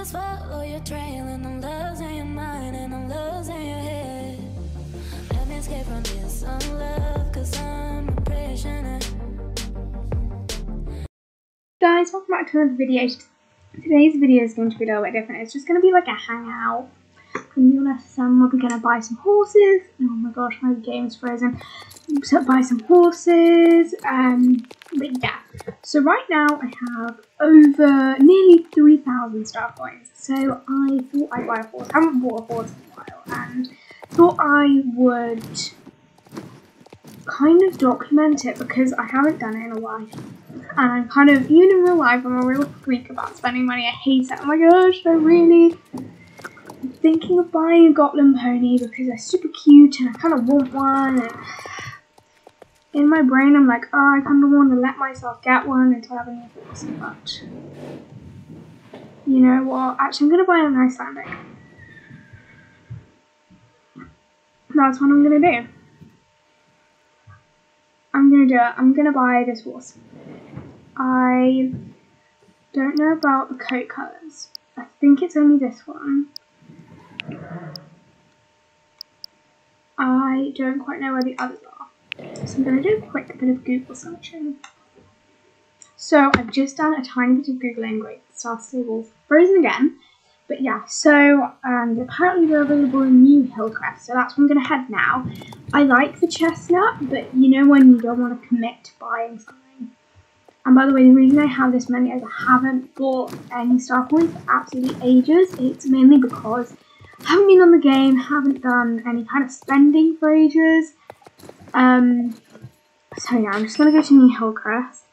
just follow your trail, and I'm losing your mind, and I'm losing your head. Let me escape from this unlove, cause I'm a prisoner. Guys, welcome back to another video. Today's video is going to be a little bit different. It's just going to be like a hangout. To be honest, we're going to buy some horses. Oh my gosh, my game's frozen. So buy some horses. But yeah. So right now I have over nearly 3,000 star coins. So I thought I'd buy a horse. I haven't bought a horse in a while, and thought I would kind of document it because I haven't done it in a while. And I'm kind of, even in real life, I'm a real freak about spending money. I hate it. Oh my gosh, I'm thinking of buying a Gotland pony because they're super cute and I kind of want one. And in my brain, I'm like, oh, I kind of want to let myself get one until I have a new horse. But you know what? Actually, I'm going to buy an Icelandic. That's what I'm going to do. I'm going to do it. I'm going to buy this horse. I don't know about the coat colours. I think it's only this one. I don't quite know where the others are. So I'm going to do a quick bit of Google searching. So I've just done a tiny bit of Googling. Great, Star Stables frozen again. But yeah, so apparently they're available in New Hillcrest. So that's where I'm going to head now. I like the chestnut, but you know when you don't want to commit to buying something. And by the way, the reason I have this many is I haven't bought any star coins for absolutely ages. It's mainly because I haven't been on the game, haven't done any kind of spending for ages. So yeah, I'm just going to go to New Hillcrest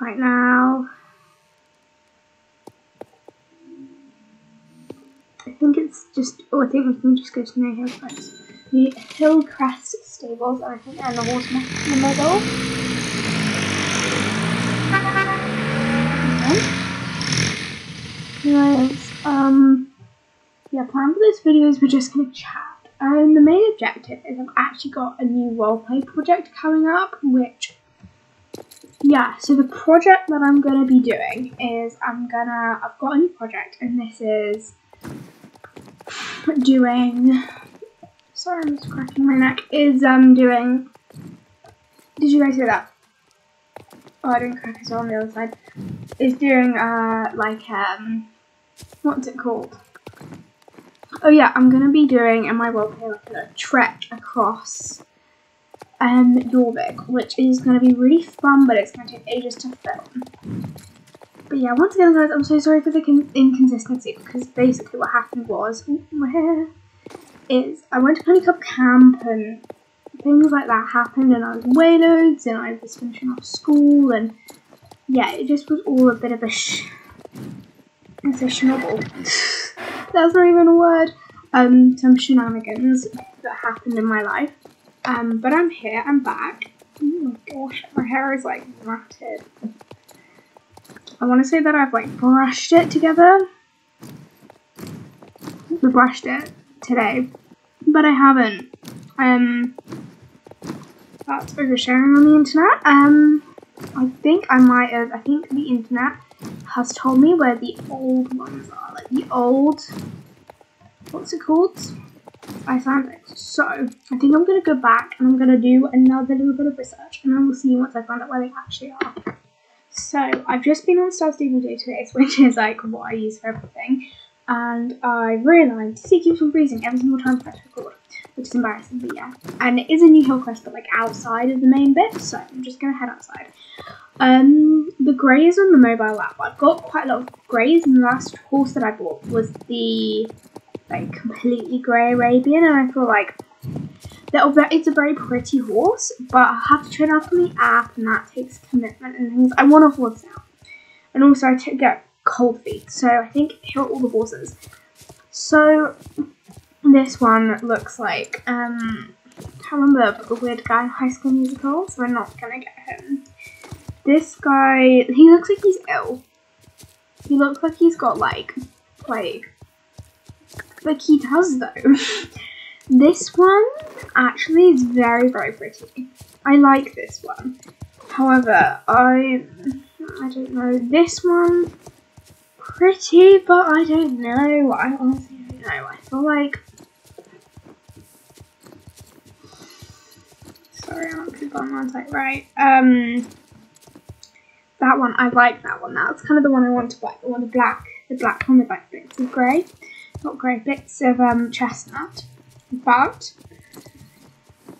right now. I think it's just, I think we can just go to New Hillcrest. The Hillcrest Stables, and I think they're in the horse in the middle. Anyways, yeah, plan for this video is we're just going to chat. And the main objective is I've actually got a new roleplay project coming up, which, yeah, so the project that I'm going to be doing is I've got a new project, and this is doing, sorry, I'm just cracking my neck, is doing, did you guys hear that? Oh, I didn't crack it on the other side. Is doing, what's it called? Oh yeah, I'm going to be doing in my roleplay like a trek across Jorvik, which is going to be really fun, but it's going to take ages to film. But yeah, once again guys, I'm so sorry for the inconsistency, because basically what happened was, my hair, is I went to Pony Cup Camp and things like that happened, and I was away loads, and I was finishing off school, and yeah, it just was all a bit of a schnobble. That's not even a word. Some shenanigans that happened in my life. But I'm here, I'm back. Oh my gosh, my hair is like matted. I want to say that I've like brushed it together. We brushed it today, but I haven't. That's oversharing on the internet. I think the internet has told me where the old ones are, like the old, what's it called? Icelandics. So I think I'm going to go back and I'm going to do another little bit of research, and then we'll see once I find out where they actually are. So I've just been on Star Stable Database, which is like what I use for everything, and I realised it keeps on freezing every single time I press record, which is embarrassing, but yeah. And it is a New Hillcrest, but like outside of the main bit, so I'm just going to head outside. The greys on the mobile app, I've got quite a lot of greys, and the last horse that I bought was the like completely grey Arabian, and I feel like it's a very pretty horse, but I have to train up on the app, and that takes commitment and things. I want a horse now, and also I get cold feet, so I think here are all the horses. So this one looks like, I can't remember, the weird guy in High School Musical, so we're not gonna get him. This guy, he looks like he's ill. He looks like he's got like he does though. This one actually is very, very pretty. I like this one. However, I don't know, this one pretty, but I don't know. I honestly don't know. I feel like... Sorry, I'm not good on one side. Right. That one, I like that one. That's kind of the one I want to buy. The one, the black one with like bits of grey. Not grey, bits of chestnut. But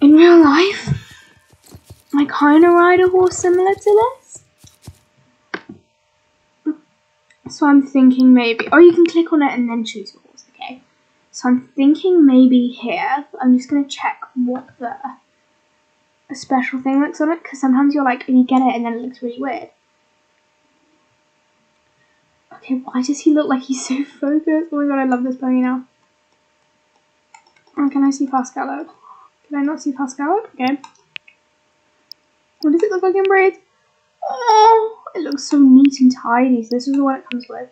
in real life, I kind of ride a horse similar to this. So I'm thinking maybe, oh, you can click on it and then choose your horse, okay? So I'm thinking maybe here, I'm just going to check what the special thing looks on it, because sometimes you're like, you get it and then it looks really weird. Okay, why does he look like he's so focused? Oh my god, I love this pony now. Oh, can I see past gallop? Can I not see past gallop? Okay. What does it look like in braids? Oh, it looks so neat and tidy. So this is what it comes with.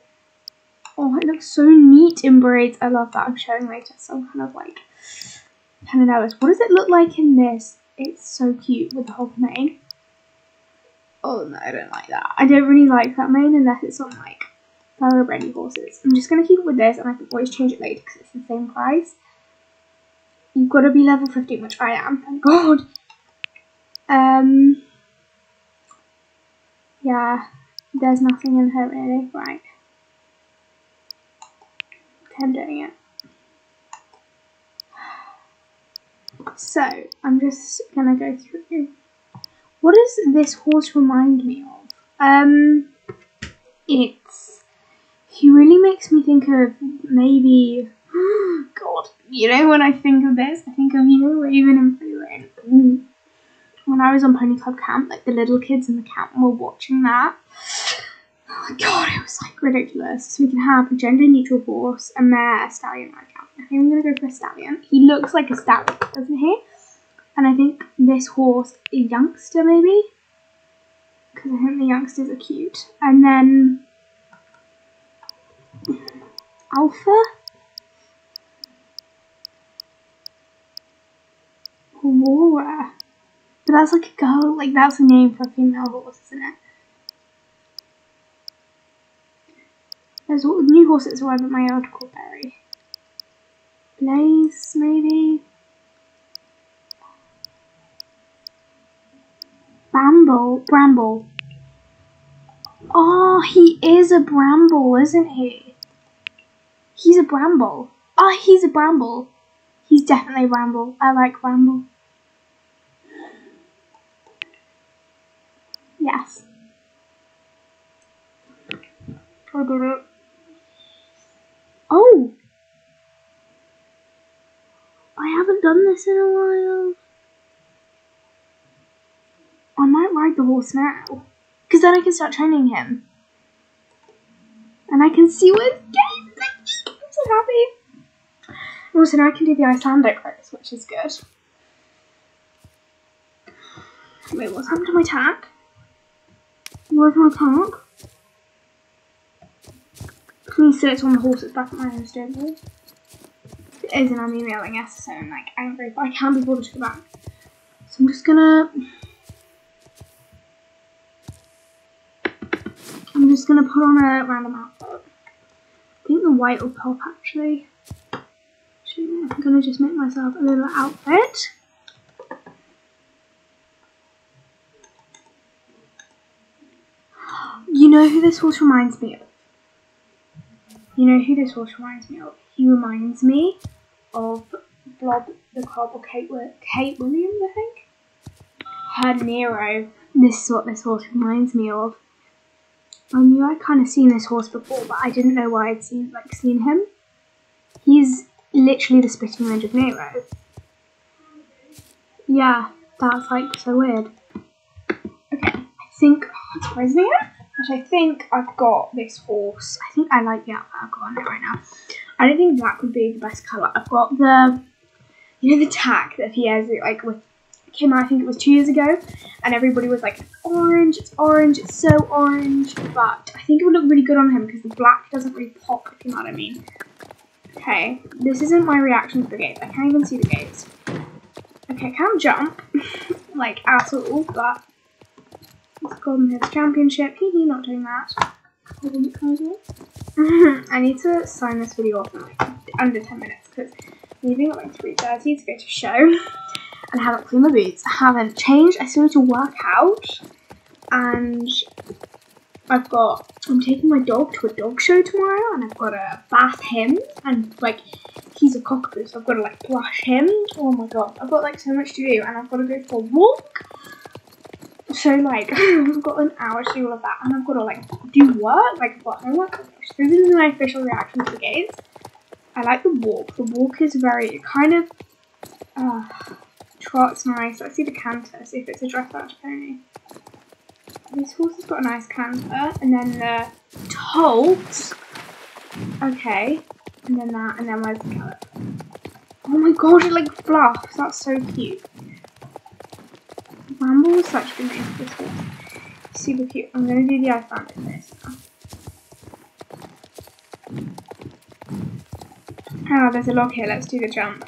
Oh, it looks so neat in braids. I love that. I'm showing later, so I'm kind of nervous. What does it look like in this? It's so cute with the whole mane. Oh no, I don't like that. I don't really like that mane unless it's on like thoroughbred horses. I'm just going to keep it with this, and I can always change it later because it's the same price. You've got to be level 15, which I am, thank God. Yeah, there's nothing in her really, right. Okay, I'm doing it. So, I'm just going to go through. What does this horse remind me of? He really makes me think of maybe, God, you know, when I think of this, I think of, you know, Raven and Free Rein. When I was on Pony Club camp, like the little kids in the camp were watching that. Oh my god, it was like ridiculous. So we can have a gender neutral horse, a mare, a stallion, and a cow. I think I'm gonna go for a stallion. He looks like a stallion, doesn't he? And I think this horse, a youngster maybe, because I think the youngsters are cute. And then Alpha. Aurora. But that's like a girl, like that's a name for a female horse, isn't it? There's new horses arrive at my old Corberry. Blaze, maybe? Bramble. Oh, he is a bramble, isn't he? He's a bramble. Oh, he's a bramble. He's definitely a bramble. I like bramble. Yes. I did it. Oh! I haven't done this in a while. I might ride the horse now. Because then I can start training him. And I can see what it's getting. I'm so happy. Also, now I can do the Icelandic race, which is good. Wait, what's happened to my tack? Where's my tack? Please say it's on the horse that's back at my house, don't you? It is, and I'm emailing us, so I'm like angry, but I can't be bothered to go back. So I'm just gonna put on a random outfit. I think the white will pop actually. I'm gonna just make myself a little outfit. You know who this horse reminds me of? He reminds me of Blob the Cob or Kate Williams, I think. Her Nero. This is what this horse reminds me of. I knew I'd kind of seen this horse before, but I didn't know why I'd seen him. He's literally the spitting image of Nero. Yeah, that's like so weird. Okay, I think I think I've got this horse. I think I like the outfit I've got on it right now. I don't think black would be the best colour. I've got the, you know, the tack that he has, like, came out, I think it was 2 years ago, and everybody was like, it's orange, it's so orange, but I think it would look really good on him because the black doesn't really pop, if you know what I mean. Okay, this isn't my reaction to the gates. I can't even see the gates. Okay, I can't jump, like, at all, but it's Golden Hills Championship. Not doing that. I need to sign this video off in like under 10 minutes because I'm leaving at like 3:30 to go to a show and I haven't cleaned my boots. I haven't changed. I still need to work out and I'm taking my dog to a dog show tomorrow and I've got to bath him and like he's a cockapoo so I've got to like brush him. Oh my god, I've got like so much to do and I've got to go for a walk. So like I've got an hour to do all of that and I've got to like do work, like I've got homework. So this is my official reaction to the games. I like the walk. The walk is very kind of trot's nice. Let's see the canter, see if it's a dressage pony. This horse has got a nice canter, and then the tolt. Okay, and then that, and then where's the gallop? Oh my god, it like fluffs. That's so cute. Ramble was such a good name for this horse. Super cute. I'm gonna do the I found in this now. Oh, there's a log here. Let's do the jump.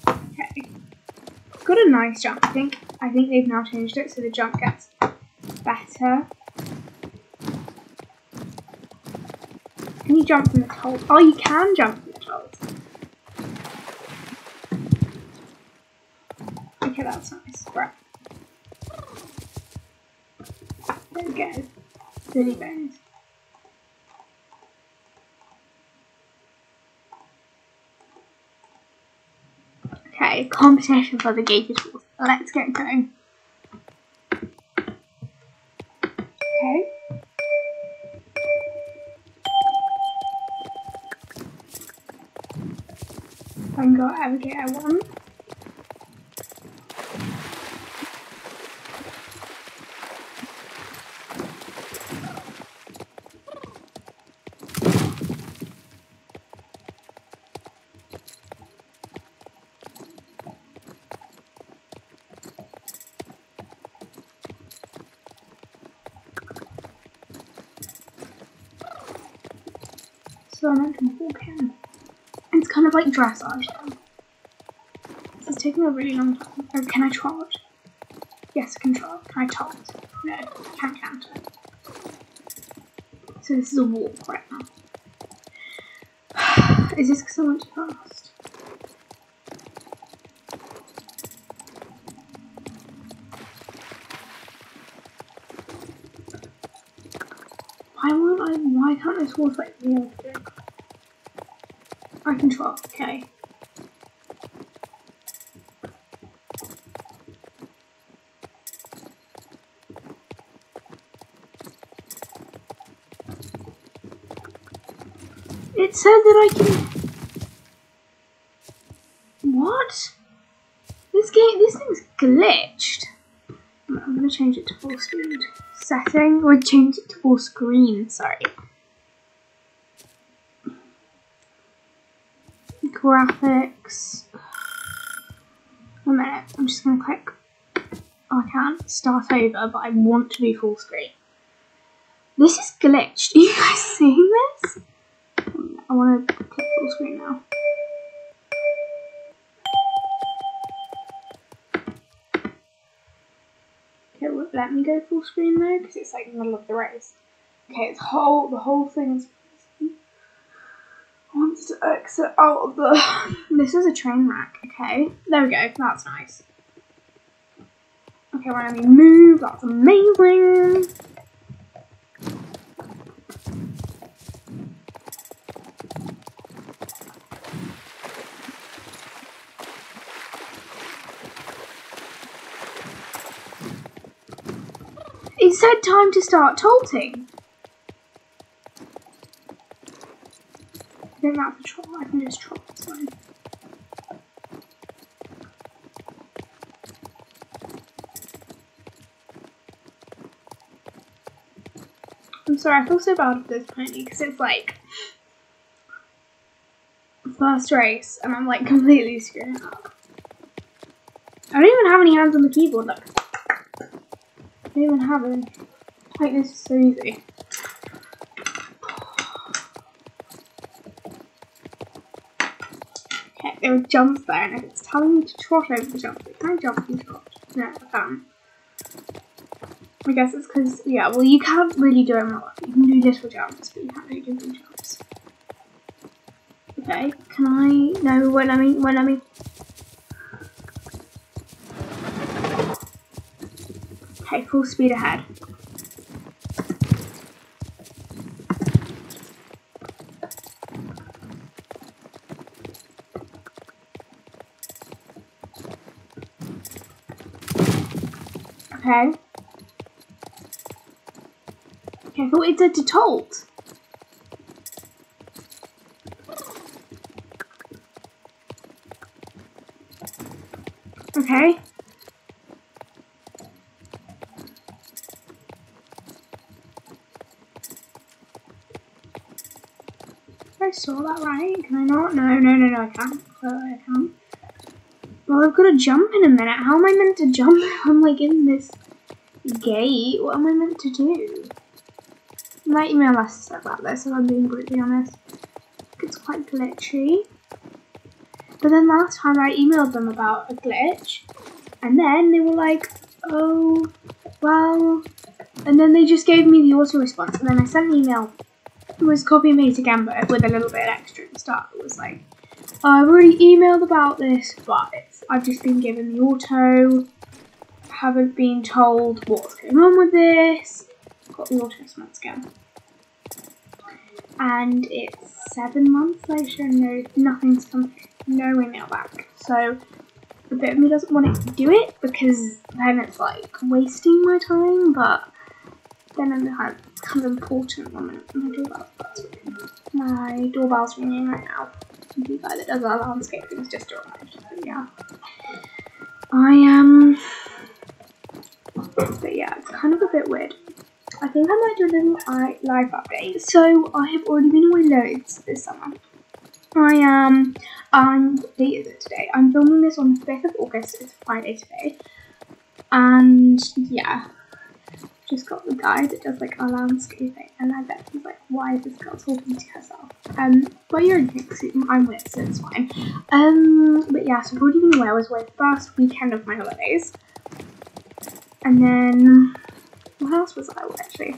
Okay. Got a nice jump. I think they've now changed it so the jump gets better. Can you jump from the tolt? Oh, you can jump from the tolt. Okay, that's nice. Right. There we go. Silly bones. Okay, competition for the gated horse. Let's get going. Okay. I've got Abigail 1. So I meant to walk in. It's kind of like dressage now. This is taking a really long time. Oh, can I trot? Yes, I can trot. Can I tolt? No, I can't canter. So this is a walk right now. Is this because I went too fast? Why can't this horse like walk? I can trot, okay. It said that I can. What? This thing's glitched. I'm gonna change it to full speed. Setting, or change it to full screen, sorry. Graphics. 1 minute, I'm just gonna click. Oh, I can't start over, but I want to do full screen. This is glitched. Are you guys seeing this? I want to click full screen now. Okay, well, let me go full screen though, because it's like in the middle of the race. Okay, the whole thing is. I want to exit out of the. This is a train wreck. Okay, there we go. That's nice. Okay, when we move, that's amazing. It said time to start talting. I think that's a trot. I can just trot. It's fine. I'm sorry, I feel so bad for this pony because it's like first race and I'm like completely screwing it up. I don't even have any hands on the keyboard, look. I don't even have any. Like, this is so easy. Okay, there are jumps there and it's telling me to trot over the jump. Can I jump and trot? No, I can't. I guess it's because, yeah, well, you can't really do it in real life. You can do little jumps, but you can't really do big jumps. Okay, can I? No, won't let me, won't let me. Okay, full speed ahead. Okay. Okay, I thought it said to tolt. Okay. I saw that right. Can I not? No, I can't. I can't. Well, I've got to jump in a minute. How am I meant to jump if I'm like in this gate? What am I meant to do? My email us about this, if I'm being brutally honest. It's quite glitchy. But then last time I emailed them about a glitch, and then they were like, oh, well, and then they just gave me the auto response, and then I sent an email. It was copy and paste again, but with a little bit extra at the start. It was like, oh, I've already emailed about this, but I've just been given the auto. Haven't been told what's going on with this. Got the auto response again. And it's 7 months later and no, nothing's come, no email back. So a bit of me doesn't want it to do it because then it's like wasting my time, but then it's kind of important when my doorbell's ringing right now. The guy that does our landscaping is just arrived. But yeah, but yeah, it's kind of a bit weird. I think I might do a little live update. So I have already been away loads this summer. What date is it today? I'm filming this on the 5th of August. It's Friday today. And yeah, just got the guy that does like our landscaping, and I bet he's like, why is this girl talking to herself? But you're in suit, I'm with, so it's fine. But yeah, so I've already been away. I was away first weekend of my holidays. And then, what else was I away actually?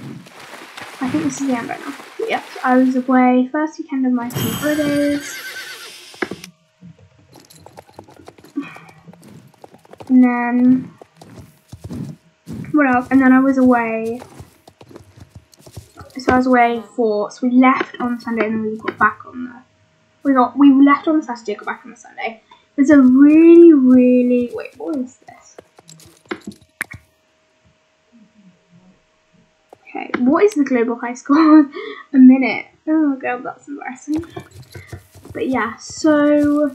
I think this is the end right now. But yeah, so I was away first weekend of my summer holidays. And then, what else? And then I was away. So I was away so we left on Sunday and then we got back on the, we left on the Saturday, got back on the Sunday. It was a really, wait, what is this? Okay, what is the global high score? A minute. Oh god, that's embarrassing. But yeah, so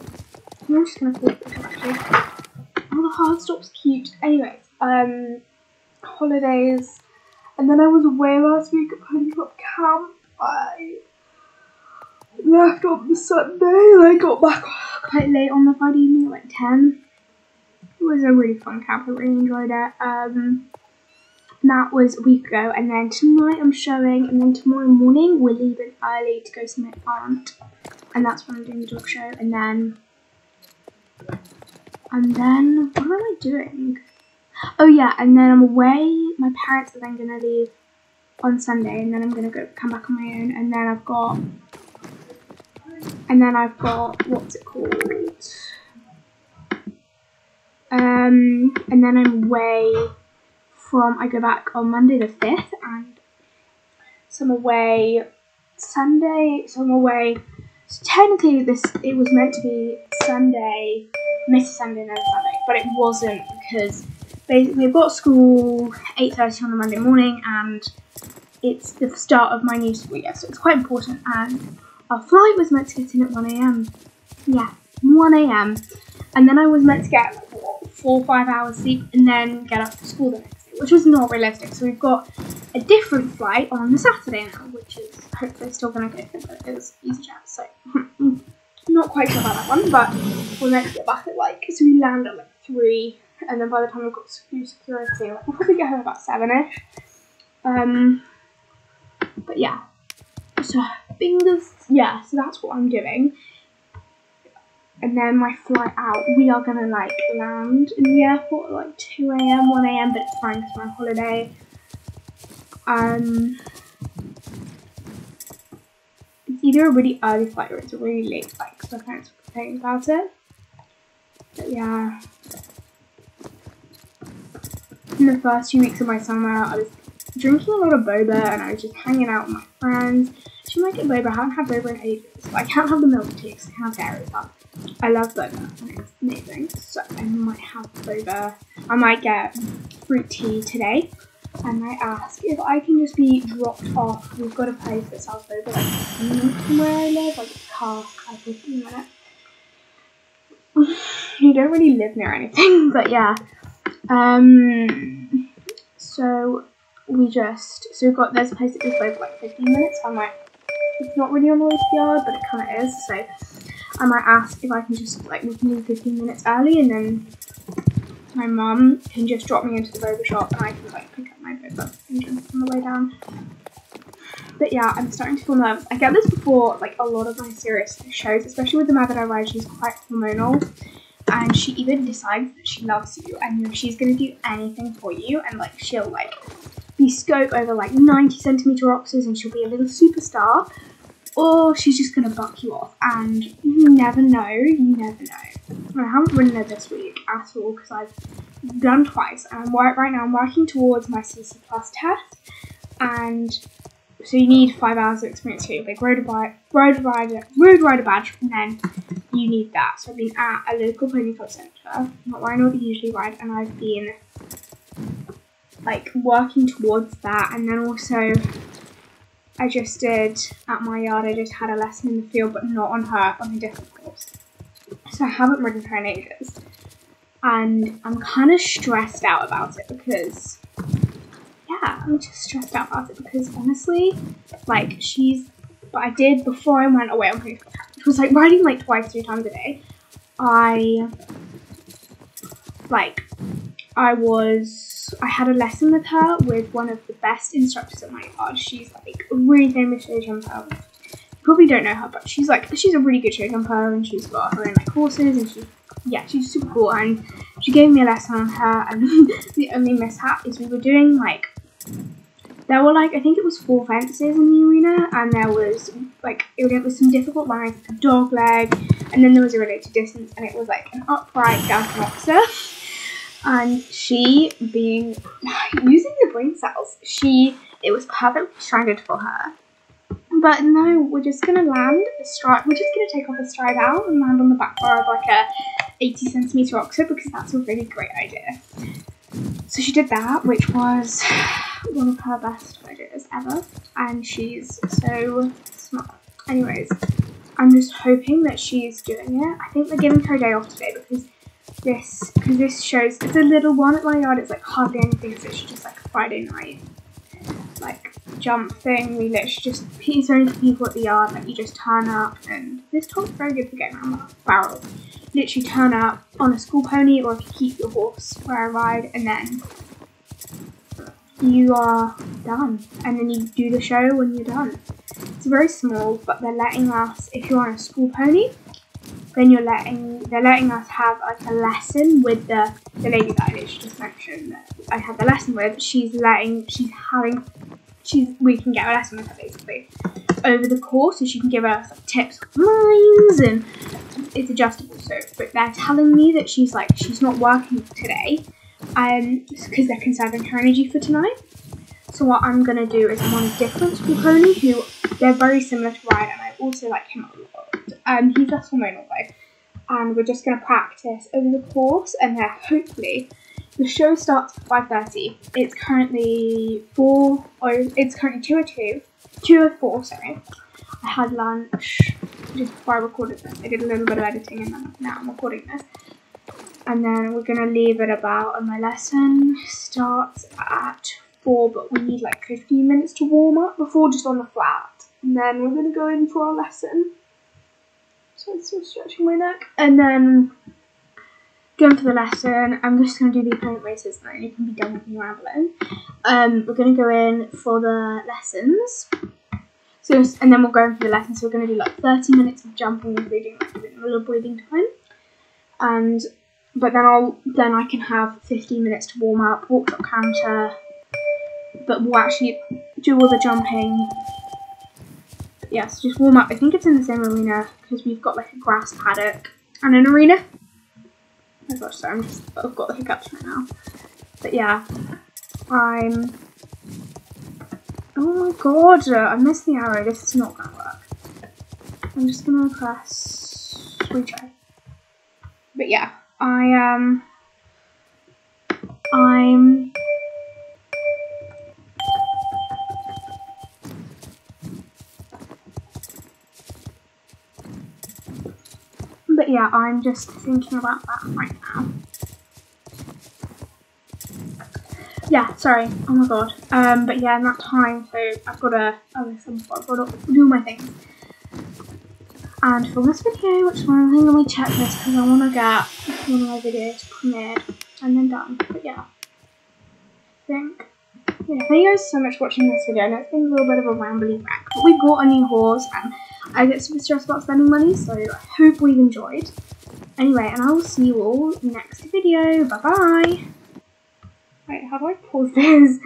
I'm just gonna flip this actually. Oh, the hard stop's cute. Anyways, holidays, and then I was away last week at Pony Club Camp. I left on the Sunday and I got back quite late on the Friday evening, like 10. It was a really fun camp. I really enjoyed it. That was a week ago, and then tonight I'm showing, and then tomorrow morning we're leaving early to go see my aunt, and that's when I'm doing the dog show, and then what am I doing? Oh yeah, and then I'm away. My parents are then gonna leave on Sunday, and then I'm gonna come back on my own, and then I've got what's it called? And then I'm away I go back on Monday the 5th, and so I'm away Sunday, so technically it was meant to be Sunday, miss Sunday and then Sunday, but it wasn't because we've got school 8:30 on a Monday morning, and it's the start of my new school year, so it's quite important, and our flight was meant to get in at 1 AM. Yeah, 1 AM. And then I was meant to get like, 4 or 5 hours sleep and then get up for school the next day, which was not realistic. So we've got a different flight on the Saturday now, which is hopefully still going to go through, but it was easy chat, so not quite sure about that one, but we're meant to get back at so we land at 3, and then by the time we've got security, we'll probably get home about 7ish. But yeah, so so that's what I'm doing. And then my flight out, we are gonna land in the airport at 2 AM, 1 AM, but it's fine because we're on holiday. It's either a really early flight or it's a really late flight because my parents were complaining about it. But yeah, in the first few weeks of my summer, I was drinking a lot of boba and I was just hanging out with my friends. She might get boba. I haven't had boba in ages, but I can't have the milk tea because I can't have dairy. But I love boba and it's amazing. So I might have boba. I might get fruit tea today. I might ask if I can just be dropped off. We've got a place that sells boba like from where I live, like a car 15 minutes. You don't really live near anything, but yeah. So we've got, there's a place that does boba for like 15 minutes. So I might, it's not really on the way to the yard, but it kind of is. So I might ask if I can just like, we can leave 15 minutes early and then my mum can just drop me into the boba shop and I can like pick up my boba and drink on the way down. But yeah, I'm starting to feel nervous. I get this before like a lot of my serious shows, especially with the mother I ride. She's quite hormonal and she even decides that she loves you and you know, she's going to do anything for you and like she'll like be scope over like 90 centimetre oxes and she'll be a little superstar, or she's just going to buck you off and you never know. I haven't ridden her this week at all because I've done twice and right now I'm working towards my CC Plus test, and so you need 5 hours of experience to get your big road rider badge, and then you need that. So I've been at a local pony club centre, not where I normally usually ride, and I've been like working towards that. And then also I just did at my yard, I just had a lesson in the field, but not on her, on a different course. So I haven't ridden her in ages, and I'm kind of stressed out about it because, yeah, I'm just stressed out about it because honestly, like but I did before I went away on pony club, which was like riding like 2-3 times a day. I had a lesson with her with one of the best instructors at my yard. She's like a really famous show jumper. You probably don't know her, but she's a really good show jumper and she's got her own like horses and she's super cool. And she gave me a lesson on her, and the only mishap is we were doing like, there were like, I think it was 4 fences in the arena, and there was like, it was some difficult lines, like a dog leg, and then there was a related distance, and it was like an upright down to an oxer. And she, using the brain cells, it was perfectly stranded for her. But no, we're just going to land a stride, we're just going to take off a stride out and land on the back bar of like a 80 centimetre oxer, because that's a really great idea. So she did that, which was one of her best ideas ever, and she's so smart. Anyways, I'm just hoping that she's doing it. I think they're giving her a day off today because this shows, it's a little one at my yard, it's like hardly anything, so it's just like a Friday night like jump thing. We literally just, it's only for people at the yard, like you just turn up, and this top's very good for getting around the barrel. Literally turn up on a school pony, or if you keep your horse where I ride, and then you are done, and then you do the show when you're done. It's very small, but they're letting us, if you're on a school pony, then they're letting us have like a lesson with the lady that I literally just mentioned that I had the lesson with. We can get a lesson with her basically over the course, so she can give us like tips on lines, and it's adjustable. So, but they're telling me that she's not working today, because they're conserving her energy for tonight. So what I'm gonna do is I'm on a different school pony who they're very similar to ride, and I also like him a lot. He's less hormonal though, and we're just going to practice over the course, and then hopefully the show starts at 5:30. It's currently 2:04, sorry. I had lunch just before I recorded this. I did a little bit of editing, and then now I'm recording this. And then we're going to leave it about, and my lesson starts at 4, but we need like 15 minutes to warm up before, just on the flat. And then we're going to go in for our lesson. So I'm still stretching my neck. And then going for the lesson, I'm just going to do the opponent races, and then you can be done with me rambling. We're going to go in for the lessons. So, and then we'll go in for the lessons. So we're going to do like 30 minutes of jumping and breathing, like a little breathing time. But then I can have 15 minutes to warm up, walk up counter, but we'll actually do all the jumping. But yeah, so just warm up. I think it's in the same arena because we've got like a grass paddock and an arena. Oh my gosh, sorry, I've got the hiccups right now. But yeah, oh my god, I missed the arrow. This is not gonna work. I'm just gonna press retry. But yeah, but yeah, I'm just thinking about that right now. Yeah, sorry. Oh my god. But yeah, in that time, so I've got to do my things. And for this video, which is one thing on my checklist, because I want to get one of my videos premiered and then done. But yeah, thank you guys so much for watching this video. I know it's been a little bit of a rambly wreck, but we got a new horse, and I get super stressed about spending money, so I hope we've enjoyed. Anyway, and I will see you all next video. Bye bye. Wait, how do I pause this?